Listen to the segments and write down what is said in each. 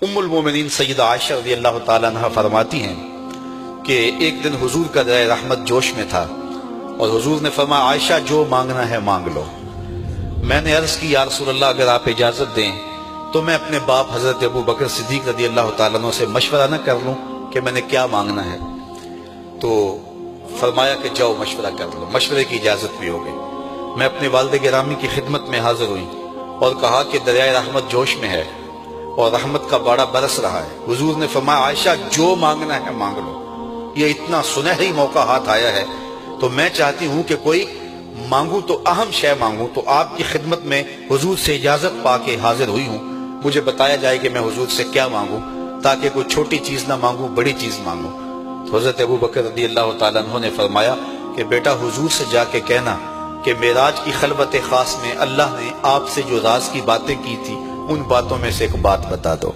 ام المومنین سیدہ عائشہ رضی اللہ تعالیٰ عنہ فرماتی ہیں کہ ایک دن حضور کا دریا رحمت جوش میں تھا اور حضور نے فرمایا عائشہ جو مانگنا ہے مانگ لو۔ میں نے عرض کی یا رسول اللہ اگر آپ اجازت دیں تو میں اپنے باپ حضرت ابو بکر صدیق رضی اللہ تعالیٰ عنہ سے مشورہ نہ کر لوں کہ میں نے کیا مانگنا ہے؟ تو فرمایا کہ جاؤ مشورہ کر لو، مشورے کی اجازت بھی ہو گئی۔ میں اپنے والد گرامی کی خدمت میں حاضر ہوئی اور کہا کہ دریائے رحمت جوش میں ہے اور رحمت کا باڑا برس رہا ہے۔ حضور نے فرمایا عائشہ جو مانگنا ہے مانگ لو، یہ اتنا سنہری موقع ہاتھ آیا ہے تو میں چاہتی ہوں کہ کوئی مانگوں تو اہم شے مانگوں، تو آپ کی خدمت میں حضور سے اجازت پا کے حاضر ہوئی ہوں، مجھے بتایا جائے کہ میں حضور سے کیا مانگوں تاکہ کوئی چھوٹی چیز نہ مانگوں بڑی چیز مانگوں۔ تو حضرت ابو بکر رضی اللہ تعالیٰ عنہ نے فرمایا کہ بیٹا حضور سے جا کے کہنا کہ معراج کی خلوت خاص میں اللہ نے آپ سے جو راز کی باتیں کی تھی ان باتوں میں سے ایک بات بتا دو۔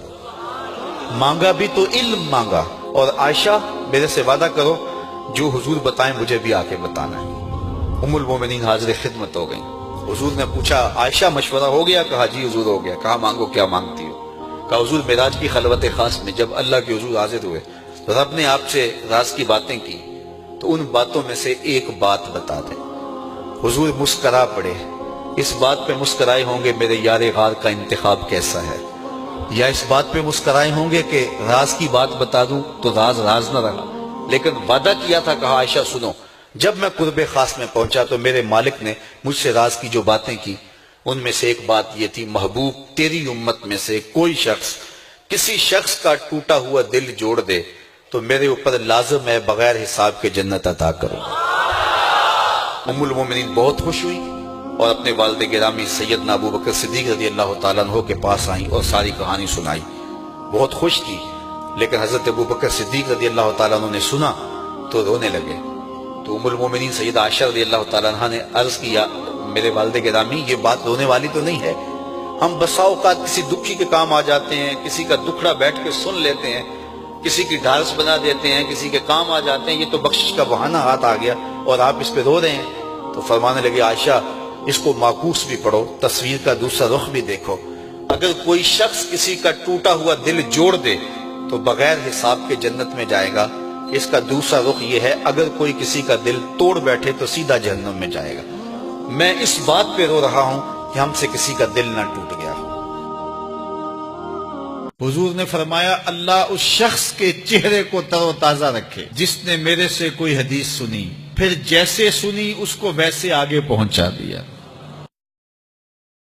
مانگا بھی تو علم مانگا، اور عائشہ میرے سے وعدہ کرو جو حضور بتائیں مجھے بھی آ کے بتانا ہے۔ ام المومنین حاضر خدمت ہو گئیں۔ حضور نے پوچھا عائشہ مشورہ ہو گیا؟ کہا جی حضور ہو گیا۔ کہا مانگو کیا مانگتی ہو؟ کہا حضور معراج کی خلوت خاص میں جب اللہ کے حضور حاضر ہوئے رب نے آپ سے راز کی باتیں کی تو ان باتوں میں سے ایک بات بتا دیں۔ حضور مسکرا پڑے، اس بات پہ مسکرائے ہوں گے میرے یار غار کا انتخاب کیسا ہے، یا اس بات پہ مسکرائے ہوں گے کہ راز کی بات بتا دوں تو راز راز نہ رہا، لیکن وعدہ کیا تھا۔ کہا عائشہ سنو، جب میں قرب خاص میں پہنچا تو میرے مالک نے مجھ سے راز کی جو باتیں کی ان میں سے ایک بات یہ تھی، محبوب تیری امت میں سے کوئی شخص کسی شخص کا ٹوٹا ہوا دل جوڑ دے تو میرے اوپر لازم ہے بغیر حساب کے جنت عطا کرو۔ ام المومنین بہت خوش ہوئی اور اپنے والد گرامی سیدنا ابو بکر صدیق رضی اللہ تعالیٰ عنہ کے پاس آئیں اور ساری کہانی سنائی۔ بہت خوش تھی، لیکن حضرت ابو بکر صدیق رضی اللہ تعالیٰ عنہ نے سنا تو رونے لگے۔ تو ام المومنین سیدہ عائشہ رضی اللہ تعالیٰ عنہ نے عرض کیا میرے والد گرامی یہ بات رونے والی تو نہیں ہے، ہم بسا اوقات کسی دکھی کے کام آ جاتے ہیں، کسی کا دکھڑا بیٹھ کے سن لیتے ہیں، کسی کی ڈھارس بنا دیتے ہیں، کسی کے کام آ جاتے ہیں، یہ تو بخشش کا بہانہ ہاتھ آ گیا اور آپ اس پہ رو رہے ہیں۔ تو فرمانے لگے عائشہ اس کو معکوس بھی پڑھو، تصویر کا دوسرا رخ بھی دیکھو، اگر کوئی شخص کسی کا ٹوٹا ہوا دل جوڑ دے تو بغیر حساب کے جنت میں جائے گا، اس کا دوسرا رخ یہ ہے اگر کوئی کسی کا دل توڑ بیٹھے تو سیدھا جہنم میں جائے گا۔ میں اس بات پہ رو رہا ہوں کہ ہم سے کسی کا دل نہ ٹوٹ گیا ہو۔ حضور نے فرمایا اللہ اس شخص کے چہرے کو تر و تازہ رکھے جس نے میرے سے کوئی حدیث سنی، پھر جیسے سنی اس کو ویسے آگے پہنچا دیا۔